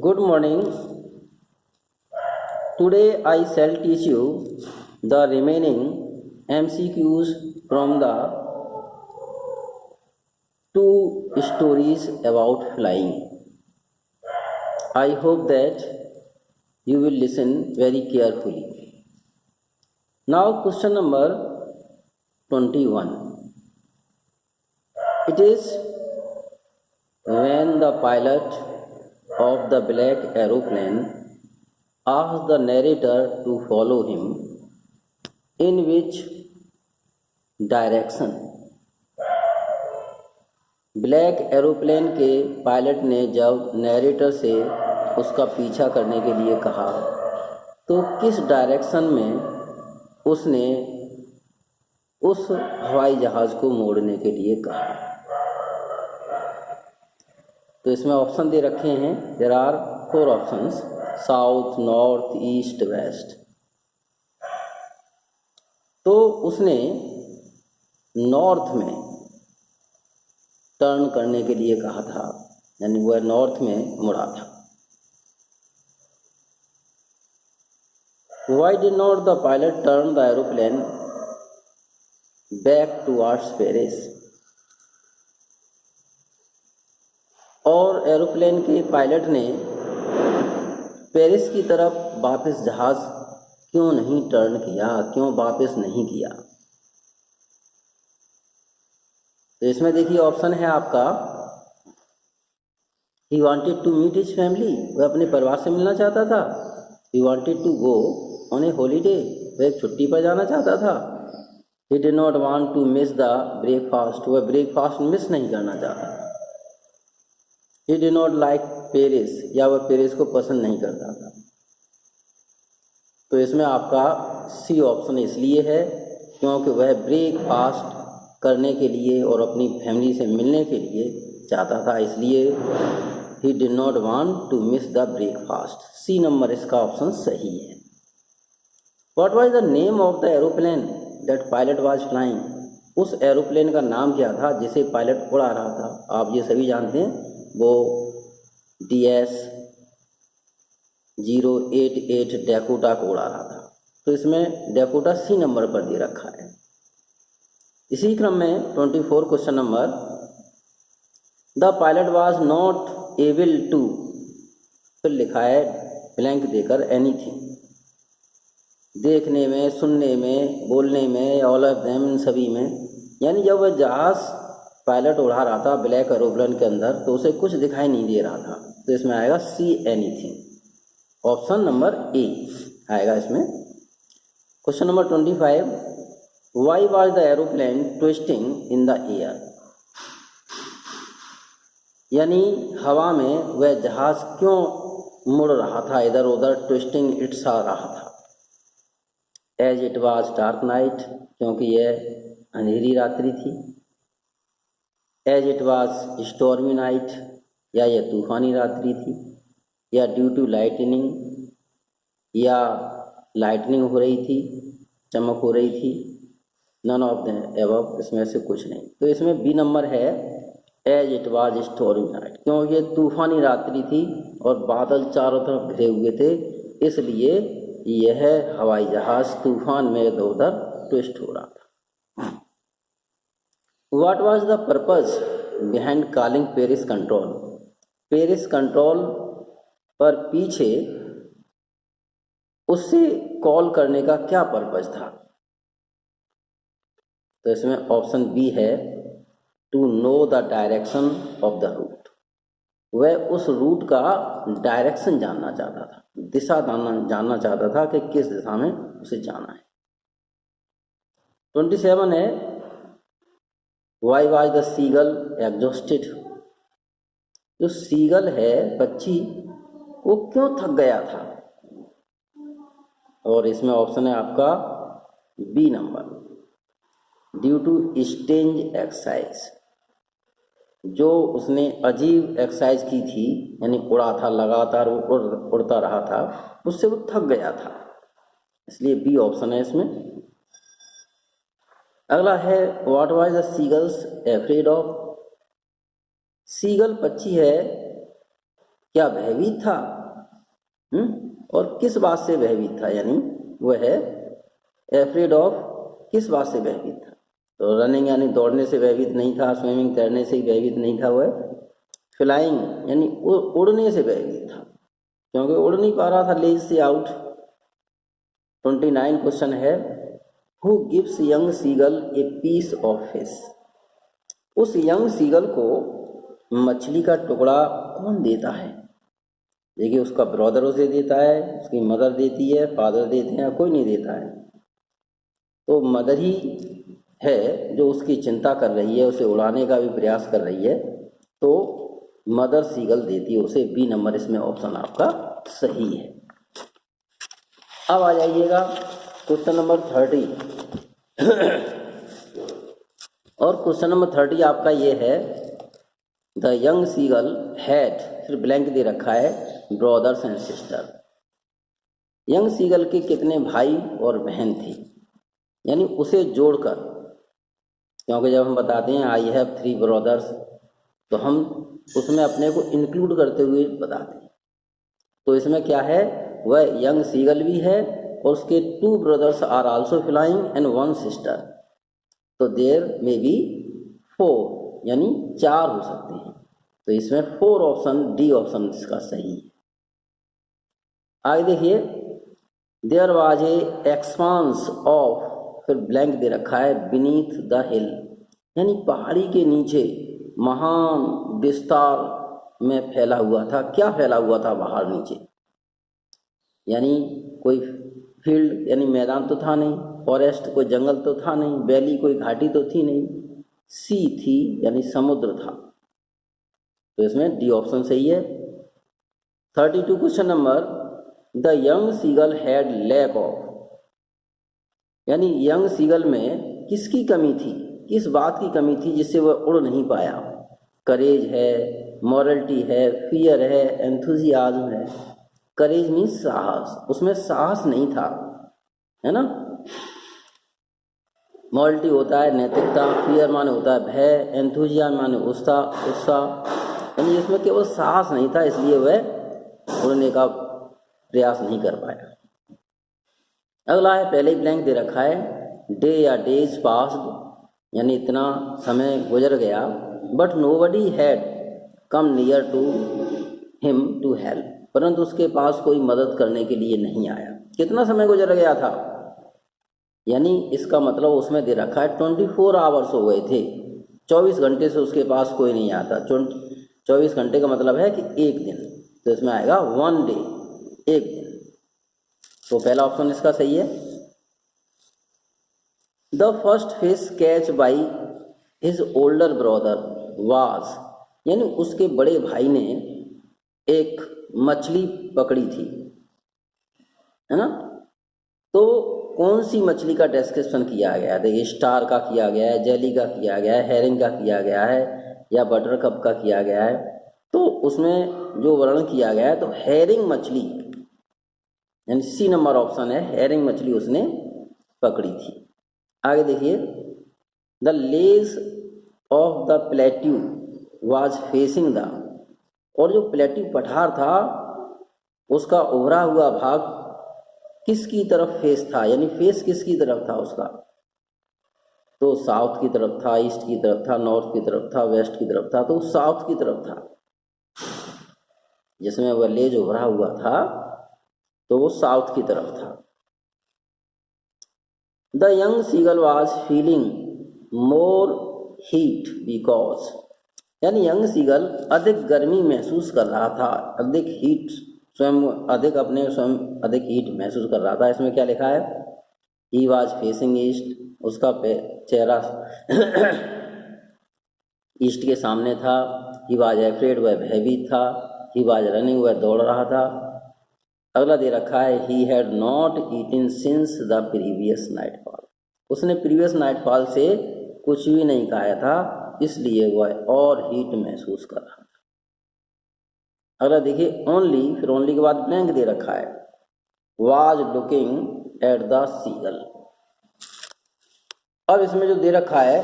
Good morning. Today I shall teach you the remaining MCQs from the two stories about flying. I hope that you will listen very carefully. Now question number 21. It is when the pilot of the black aeroplane asked the narrator to follow him, in which direction? Black aeroplane के pilot ने जब narrator से उसका पीछा करने के लिए कहा तो किस डायरेक्शन में उसने उस हवाई जहाज़ को मोड़ने के लिए कहा। तो इसमें ऑप्शन दे रखे हैं, there are 4 options, south, north, east, west. तो उसने नॉर्थ में टर्न करने के लिए कहा था, यानी वह नॉर्थ में मुड़ा था। Why did not the pilot turn the aeroplane back towards Paris? और एरोप्लेन के पायलट ने पेरिस की तरफ वापस जहाज क्यों नहीं टर्न किया, क्यों वापस नहीं किया। तो इसमें देखिए ऑप्शन है आपका, he wanted to meet his family, वह अपने परिवार से मिलना चाहता था। He wanted to go on a holiday, वह एक छुट्टी पर जाना चाहता था। He did not want to miss the breakfast, वह ब्रेकफास्ट मिस नहीं करना चाहता। He did not like Paris, या वह पेरिस को पसंद नहीं करता था। तो इसमें आपका सी ऑप्शन इसलिए है क्योंकि वह ब्रेकफास्ट करने के लिए और अपनी फैमिली से मिलने के लिए चाहता था, इसलिए he did not want to miss the breakfast. C number इसका ऑप्शन सही है। What was the name of the aeroplane that pilot was flying? उस एरोप्लेन का नाम क्या था जिसे पायलट उड़ा रहा था? आप ये सभी जानते हैं, वो DS-088 डैकोटा को उड़ा रहा था। तो इसमें डैकोटा सी नंबर पर दे रखा है। इसी क्रम में 24 question number, the pilot was not able to, फिर लिखा है ब्लैंक देकर एनीथिंग, देखने में, सुनने में, बोलने में, ऑल ऑफ देम, इन सभी में। यानी जब वह जहाज़ पायलट उड़ा रहा था ब्लैक एरोप्लेन के अंदर तो उसे कुछ दिखाई नहीं दे रहा था। तो इसमें आएगा see anything, option number A आएगा इसमें। Question number 25, Y was the aeroplane twisting in the air? यानी हवा में वह जहाज क्यों मुड़ रहा था, इधर उधर, ट्विस्टिंग इट्स आ रहा था। As it was dark night, क्योंकि यह अंधेरी रात्रि थी। As it was stormy night, या यह तूफानी रात्रि थी। या ड्यू टू लाइटनिंग, या लाइटनिंग हो रही थी, चमक हो रही थी। नन ऑफ द एबव, इसमें से कुछ नहीं। तो इसमें बी नंबर है, as it was stormy night, क्योंकि ये तूफानी रात्रि थी और बादल चारों तरफ घिरे हुए थे, इसलिए यह हवाई जहाज तूफान में इधर उधर ट्विस्ट हो रहा था। What was the purpose behind calling Paris control? Paris control पर पीछे उससे कॉल करने का क्या पर्पज था? तो इसमें ऑप्शन बी है, to know the direction of the route. वह उस रूट का डायरेक्शन जानना चाहता था, दिशा जानना चाहता था कि किस दिशा में उसे जाना है। 27 है, why was the seagull exhausted? जो सीगल है, पक्षी, वो क्यों थक गया था? और इसमें ऑप्शन है आपका B number, due to strange exercise. जो उसने अजीब एक्सरसाइज की थी, यानी उड़ा था, लगातार वो उड़ता रहा था, उससे वो थक गया था, इसलिए बी ऑप्शन है इसमें। अगला है, what was the seagulls afraid of? Seagull पक्षी है, क्या भयभीत था? और किस बात से भयभीत था? यानी वह है एफ्रेड ऑफ, किस बात से भयभीत था? तो रनिंग यानी दौड़ने से भयभीत नहीं था, स्विमिंग तैरने से ही भयभीत नहीं था, वह फ्लाइंग यानी उड़ने से भयभीत था, क्योंकि उड़ नहीं पा रहा था लेज से आउट। 29 क्वेश्चन है, who gives young seagull a piece of fish? उस यंग सीगल को मछली का टुकड़ा कौन देता है? देखिए, उसका ब्रदर उसे देता है, उसकी मदर देती है, फादर देते हैं, कोई नहीं देता है। तो मदर ही है जो उसकी चिंता कर रही है, उसे उड़ाने का भी प्रयास कर रही है, तो मदर सीगल देती है उसे। बी नंबर इसमें ऑप्शन आपका सही है। अब आ जाइएगा क्वेश्चन नंबर 30। और क्वेश्चन नंबर 30 आपका ये है, द यंग सीगल हैड, फिर ब्लैंक दे रखा है, brothers and sister. Young seagull के कितने भाई और बहन थे? यानी उसे जोड़कर, क्योंकि जब हम बताते हैं आई हैव 3 ब्रदर्स, तो हम उसमें अपने को इंक्लूड करते हुए बताते हैं। तो इसमें क्या है, वह यंग सीगल भी है और उसके 2 brothers are also flying and 1 sister. तो देयर मे बी 4, यानी 4 हो सकते हैं। तो इसमें 4 ऑप्शन, डी ऑप्शन इसका सही है। आगे देखिए, there was a expanse of, फिर ब्लैंक दे रखा है, बीनीथ द हिल, यानी पहाड़ी के नीचे महान विस्तार में फैला हुआ था। क्या फैला हुआ था बाहर नीचे? यानी कोई फील्ड यानी मैदान तो था नहीं, फॉरेस्ट कोई जंगल तो था नहीं, वैली कोई घाटी तो थी नहीं, सी थी यानी समुद्र था। तो इसमें डी ऑप्शन सही है। 32 question number, the young seagull had lack of, यानी यंग सीगल में किसकी कमी थी, किस बात की कमी थी जिससे वह उड़ नहीं पाया? करेज है, मॉरलिटी है, फियर है, एंथुजियाज्म है। करेज मीन्स साहस, उसमें साहस नहीं था, है ना। मॉरलिटी होता है नैतिकता, फियर माने होता है भय, एंथुजियाज्म माने उत्साह, यानी इसमें केवल साहस नहीं था, इसलिए वह उड़ने का प्रयास नहीं कर पाया। अगला है, पहले ही ब्लैंक दे रखा है, डे या डेज पास्ड, यानी इतना समय गुजर गया, but nobody had come near to him to help, परंतु उसके पास कोई मदद करने के लिए नहीं आया। कितना समय गुजर गया था? यानी इसका मतलब उसमें दे रखा है 24 आवर्स हो गए थे, 24 घंटे से उसके पास कोई नहीं आता। 24 घंटे का मतलब है कि एक दिन, तो इसमें आएगा 1 डे, एक दिन। तो पहला ऑप्शन इसका सही है। The first fish catch by his older brother was, यानी उसके बड़े भाई ने एक मछली पकड़ी थी, है ना। तो कौन सी मछली का डिस्क्रिप्शन किया गया है? देखिए, स्टार का किया गया है, जेली का किया गया है, हेरिंग का किया गया है, या बटर कप का किया गया है। तो उसमें जो वर्णन किया गया है, तो हेरिंग मछली, यानी सी नंबर ऑप्शन है, हेरिंग मछली उसने पकड़ी थी। आगे देखिए, the ledge of the plateau was facing the, और जो प्लेट्यू पठार था उसका उभरा हुआ भाग किसकी तरफ फेस था, यानी फेस किसकी तरफ था उसका? तो साउथ की तरफ था, ईस्ट की तरफ था, नॉर्थ की तरफ था, वेस्ट की तरफ था। तो साउथ की तरफ था, जिसमें वह लेज उभरा हुआ था, तो वो साउथ की तरफ था। The young seagull was feeling more heat because, यानी यंग सीगल अधिक गर्मी महसूस कर रहा था, अधिक हीट, स्वयं अधिक अपने स्वयं अधिक हीट महसूस कर रहा था। इसमें क्या लिखा है? ही वाज फेसिंग ईस्ट, उसका चेहरा ईस्ट के सामने था। ही वाज एफ्रेड, वह भयभीत था। ही वाज रनिंग, वह दौड़ रहा था। अगला दे रखा है, he had not eaten since the previous nightfall, उसने प्रीवियस नाइटफॉल से कुछ भी नहीं खाया था, इसलिए वह और हीट महसूस कर रहा था। अगला देखिए, ओनली, फिर ओनली के बाद ब्लैंक दे रखा है, was looking at the seagull. अब इसमें जो दे रखा है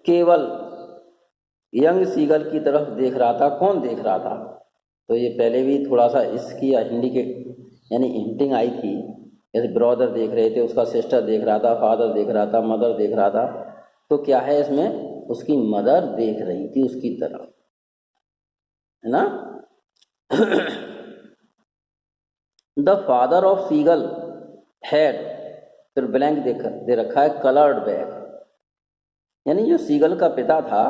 केवल यंग सीगल की तरफ देख रहा था। कौन देख रहा था? तो ये पहले भी थोड़ा सा इसकी हिंदी के यानी हिंटिंग आई थी। जैसे ब्रदर देख रहे थे, उसका सिस्टर देख रहा था, फादर देख रहा था, मदर देख रहा था। तो क्या है इसमें? उसकी मदर देख रही थी उसकी तरफ, है ना। The father of seagull had, फिर ब्लैंक दे रखा है, कलर्ड बैग। यानी जो सीगल का पिता था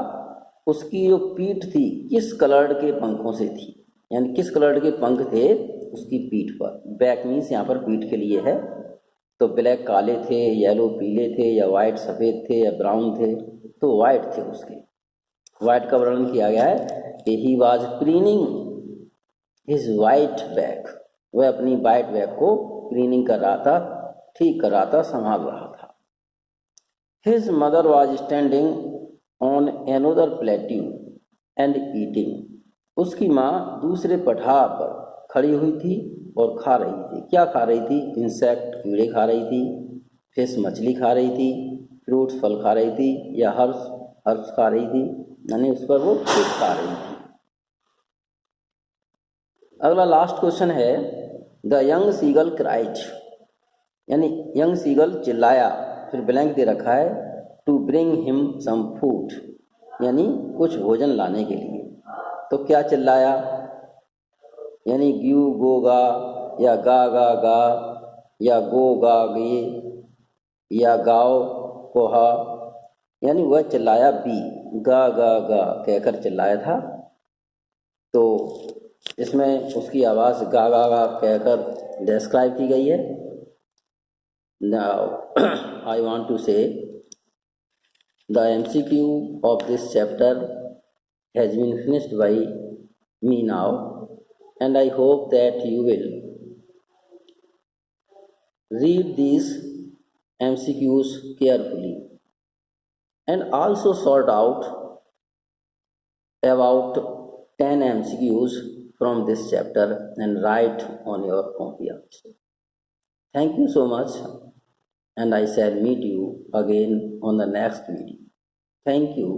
उसकी जो पीठ थी किस कलर्ड के पंखों से थी, यानी किस कलर्ड के पंख थे उसकी पीठ पर। बैक मीन्स यहाँ पर पीठ के लिए है। तो ब्लैक काले थे, येलो पीले थे, या वाइट सफ़ेद थे, या ब्राउन थे? तो वाइट थे उसके। वाइट का वर्णन किया गया है कि he was cleaning his white bag, वह अपनी वाइट बैग को क्लीनिंग कर रहा था, ठीक कर रहा था, संभाल रहा था। His mother was standing on another plateau and eating. उसकी माँ दूसरे पठार पर खड़ी हुई थी और खा रही थी। क्या खा रही थी? इंसेक्ट, कीड़े खा रही थी, फिश मछली खा रही थी, फ्रूट्स फल खा रही थी, या हर्ब्स खा रही थी, यानी उस पर वो फिश खा रही थी। अगला लास्ट क्वेश्चन है, द यंग सीगल क्राइड, यानी यंग सीगल चिल्लाया, फिर ब्लैंक दे रखा है, to bring him some food, यानी कुछ भोजन लाने के लिए। तो क्या चिल्लाया? यानी ग्यू गो गा, या गा गा गा, या गो गा गे, या गाओ कोहा, यानी वह चिल्लाया बी, गा गा गा कहकर चिल्लाया था। तो इसमें उसकी आवाज़ गा गा गा कहकर डिस्क्राइब की गई है। Now I want to say the MCQ of this chapter has been finished by me now, and I hope that you will read these MCQs carefully and also sort out about 10 MCQs from this chapter and write on your copy also. Thank you so much, and I shall meet you again on the next video. Thank you.